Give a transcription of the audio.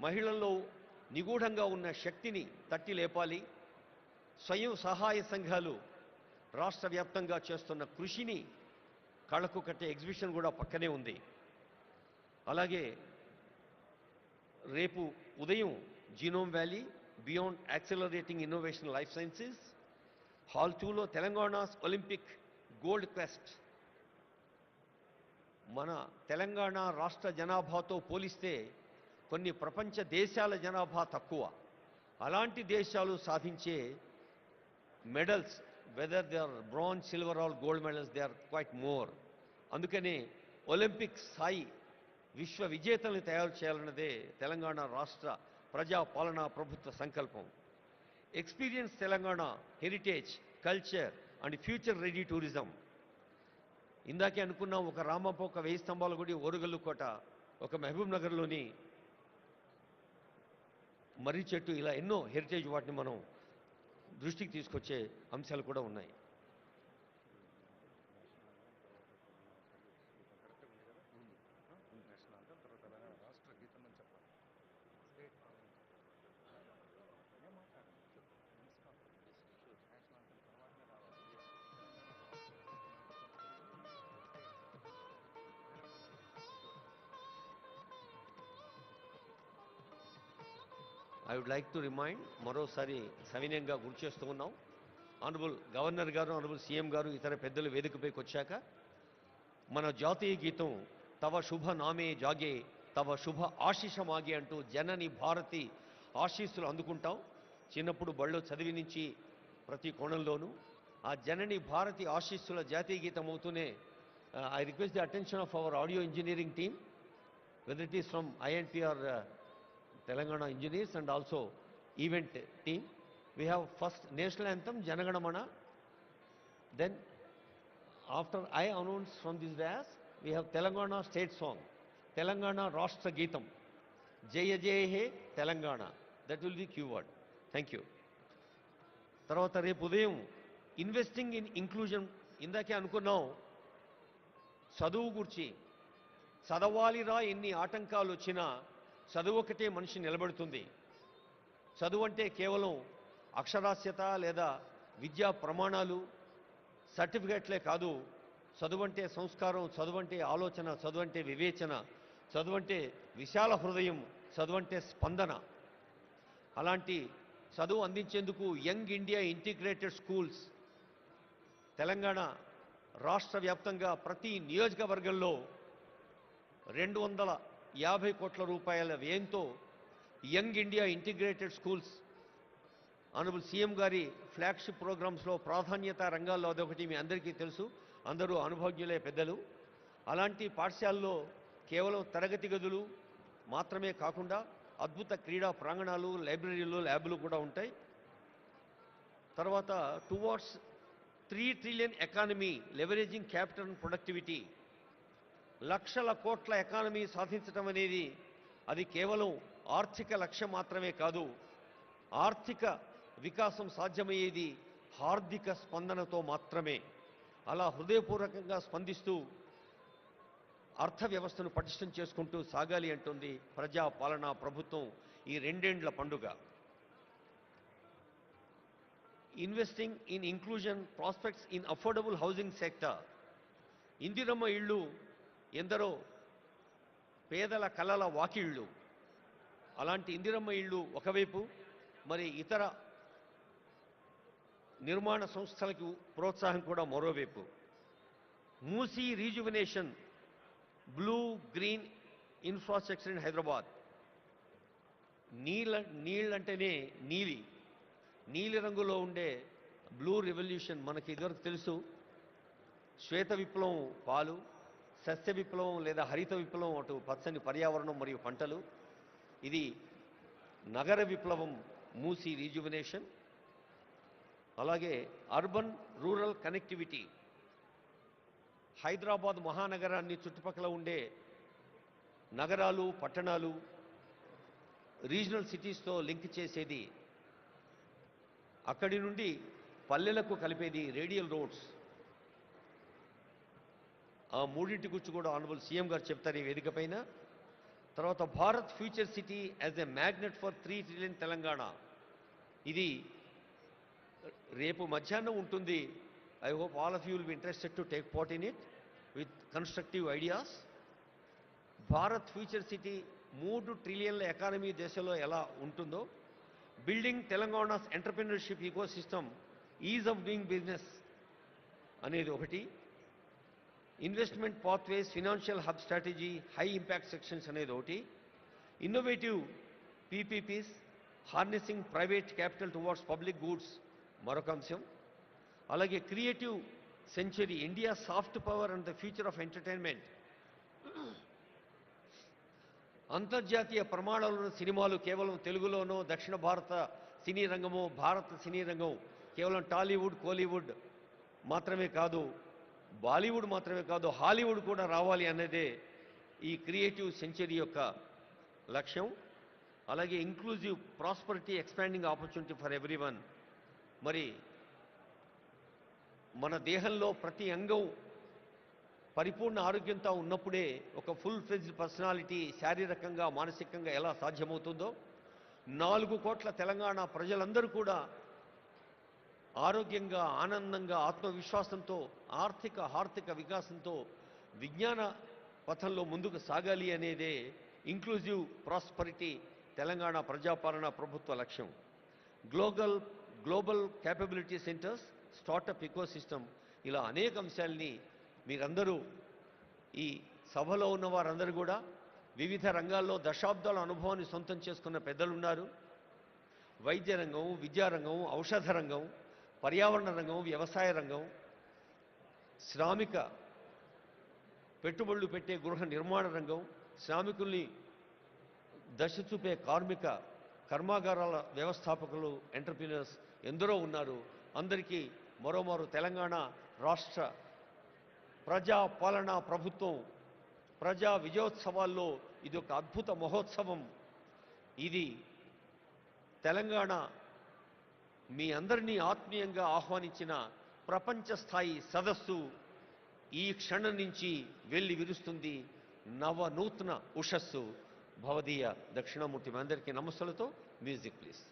మహిళల్లో నిగూఢంగా ఉన్న శక్తిని తట్టి లేపాలి. స్వయం సహాయ సంఘాలు రాష్ట్ర వ్యాప్తంగా చేస్తున్న కృషిని కళ్ళకు కట్టే ఎగ్జిబిషన్ కూడా పక్కనే ఉంది. అలాగే రేపు ఉదయం genome valley beyond accelerating innovation life sciences hall 2లో తెలంగాణ ఒలింపిక్ గోల్డ్ క్వెస్ట్. మన తెలంగాణ రాష్ట్ర జనాభాతో పోలిస్తే కొన్ని ప్రపంచ దేశాల జనాభా తక్కువ. అలాంటి దేశాలు సాధించే medals, whether they are bronze, silver or gold medals, they are quite more. అందుకనే ఒలింపిక్ స్థాయి విశ్వ విజేతల్ని తయారు చేయాలన్నదే తెలంగాణ రాష్ట్ర ప్రజా పాలనా ప్రభుత్వ సంకల్పం. Experience Telangana heritage, culture and future ready tourism. ఇందాకే అనుకున్నాం, ఒక రామప్ప, ఒక 1000 స్తంభాల గుడి, ఓరుగల్లు కోట, ఒక మహబూబ్ నగర్లోని మర్రి చెట్టు, ఇలా ఎన్నో హెరిటేజ్ వాటిని మనం దృష్టికి తీసుకొచ్చే అంశాలు కూడా ఉన్నాయి. I would like to remind, మరోసారి సవినయంగా గుర్తు చేస్తూ ఉన్నాం, ఆనరబుల్ గవర్నర్ గారు, ఆనరబుల్ సీఎం గారు, ఇతర పెద్దలు వేదికపైకి వచ్చాక మన జాతీయ గీతం తవ శుభ నామే జాగే తవ శుభ ఆశీష మాగే అంటూ జనని భారతి ఆశీస్సులు అందుకుంటాం. చిన్నప్పుడు బళ్ళో చదివి నుంచి ప్రతి కోణంలోనూ ఆ జనని భారతి ఆశీస్సుల జాతీయ గీతం అవుతూనే I request the attention of our audio engineering team, whether it is from INP or Telangana engineers and also event team. We have first national anthem Jana Mana, then after I announce from this dais we have Telangana state song, Telangana Rashtra Geetam, Jaya Jaya He Telangana. That will be keyword. Thank you. తర్వాత రేపు ఉదయం investing in inclusion. ఇందాకే అనుకున్నాం, చదువు గురించి, చదవాలిరా ఎన్ని ఆటంకాలు వచ్చినా చదువు ఒకటే మనిషి నిలబడుతుంది. చదువు అంటే కేవలం అక్షరాస్యత లేదా విద్యా ప్రమాణాలు, సర్టిఫికెట్లే కాదు. చదువు అంటే సంస్కారం, చదువు అంటే ఆలోచన, చదువు అంటే వివేచన, చదువు అంటే విశాల హృదయం, చదువు అంటే స్పందన. అలాంటి చదువు అందించేందుకు young India integrated schools Telangana రాష్ట్ర వ్యాప్తంగా ప్రతి నియోజకవర్గంలో 250 కోట్ల రూపాయల వ్యయంతో young India integrated schools honourable CM గారి ఫ్లాగ్షిప్ ప్రోగ్రామ్స్లో ప్రాధాన్యత రంగాల్లో అదొకటి మీ అందరికీ తెలుసు, అందరూ అనుభవజ్ఞులే పెద్దలు. అలాంటి పాఠశాలలో కేవలం తరగతి గదులు మాత్రమే కాకుండా అద్భుత క్రీడా ప్రాంగణాలు, లైబ్రరీలు, ల్యాబ్లు కూడా ఉంటాయి. తర్వాత towards 3 trillion economy leveraging capital and productivity, లక్షల కోట్ల ఎకానమీ సాధించడం అనేది అది కేవలం ఆర్థిక లక్ష్యం మాత్రమే కాదు. ఆర్థిక వికాసం సాధ్యమయ్యేది హార్దిక స్పందనతో మాత్రమే. అలా హృదయపూర్వకంగా స్పందిస్తూ అర్థ వ్యవస్థను పటిష్టం చేసుకుంటూ సాగాలి అంటుంది ప్రజా పాలనా ప్రభుత్వం ఈ 2 ఏండ్ల పండుగ. Investing in inclusion prospects in affordable housing sector. Indiramma ఇళ్ళు ఎందరో పేదల కలల వాకిళ్ళు. అలాంటి ఇందిరమ్మ ఇళ్ళు ఒకవైపు, మరి ఇతర నిర్మాణ సంస్థలకు ప్రోత్సాహం కూడా మరోవైపు. Musi rejuvenation, blue green infrastructure in Hyderabad. నీళ్ళంటేనే నీలి రంగులో ఉండే బ్లూ రెవల్యూషన్ మనకి ఇదివరకు తెలుసు. శ్వేత విప్లవం పాలు, సస్య విప్లవం లేదా హరిత విప్లవం అటు పచ్చని పర్యావరణం మరియు పంటలు, ఇది నగర విప్లవం మూసీ రీజువినేషన్. అలాగే అర్బన్ రూరల్ కనెక్టివిటీ, హైదరాబాద్ మహానగరాన్ని చుట్టుపక్కల ఉండే నగరాలు, పట్టణాలు, రీజనల్ సిటీస్తో లింక్ చేసేది, అక్కడి నుండి పల్లెలకు కలిపేది రేడియల్ రోడ్స్. ఆ మూడింటి గురించి కూడా ఆనరబుల్ సీఎం గారు చెప్తారు ఈ వేదిక పైన. తర్వాత Bharat future city as a magnet for 3 trillion Telangana. ఇది రేపు మధ్యాహ్నం ఉంటుంది. I hope all of you will be interested to take part in it with constructive ideas. Bharat future city 3 ట్రిలియన్ల ఎకానమీ దేశంలో ఎలా ఉంటుందో, building Telangana's entrepreneurship ecosystem, ease of doing business అనేది ఒకటి, investment pathways, financial hub strategy, high impact sections అనేది ఒకటి, innovative PPPs, harnessing private capital towards public goods మరొక అంశం. అలాగే creative century, India soft power and the future of entertainment, అంతర్జాతీయ ప్రమాణాలను సినిమాలు కేవలం తెలుగులోనో, దక్షిణ భారత సినీ రంగము, భారత సినీ రంగం కేవలం టాలీవుడ్, కోలీవుడ్ మాత్రమే కాదు, బాలీవుడ్ మాత్రమే కాదు, హాలీవుడ్ కూడా రావాలి అన్నదే ఈ క్రియేటివ్ సెంచరీ యొక్క లక్ష్యం. అలాగే inclusive prosperity, expanding opportunity for everyone. మరి మన దేహంలో ప్రతి అంగం పరిపూర్ణ ఆరోగ్యంతో ఉన్నప్పుడే ఒక ఫుల్ ఫ్లెడ్జ్డ్ పర్సనాలిటీ శారీరకంగా, మానసికంగా ఎలా సాధ్యమవుతుందో, 4 కోట్ల తెలంగాణ ప్రజలందరూ కూడా ఆరోగ్యంగా, ఆనందంగా, ఆత్మవిశ్వాసంతో, ఆర్థిక వికాసంతో, విజ్ఞాన పథంలో ముందుకు సాగాలి అనేదే ఇంక్లూజివ్ ప్రాస్పరిటీ తెలంగాణ ప్రజాపాలన ప్రభుత్వ లక్ష్యం. Global capability centres, startup ecosystem, ఇలా అనేక అంశాలని మీరందరూ, ఈ సభలో ఉన్న వారందరూ కూడా వివిధ రంగాల్లో దశాబ్దాల అనుభవాన్ని సొంతం చేసుకున్న పెద్దలున్నారు. వైద్య రంగం, విద్యారంగం, ఔషధ రంగం, పర్యావరణ రంగం, వ్యవసాయ రంగం, శ్రామిక పెట్టుబడులు పెట్టే గృహ నిర్మాణ రంగం, శ్రామికుల్ని దశ చూపే కార్మిక కర్మాగారాల వ్యవస్థాపకులు, ఎంటర్‌ప్రెన్యూర్స్ ఎందరో ఉన్నారు. అందరికీ మరోమారు తెలంగాణ రాష్ట్ర ప్రజా పాలనా ప్రభుత్వం ప్రజా విజయోత్సవాల్లో ఇది ఒక అద్భుత మహోత్సవం. ఇది తెలంగాణ మీ అందరినీ ఆత్మీయంగా ఆహ్వానించిన ప్రపంచ స్థాయి సదస్సు ఈ క్షణం నుంచి వెళ్ళి విరుస్తుంది. నవనూతన ఉషస్సు. భవదీయ దక్షిణామూర్తి. మీ అందరికీ నమస్సులతో మ్యూజిక్ ప్లీజ్.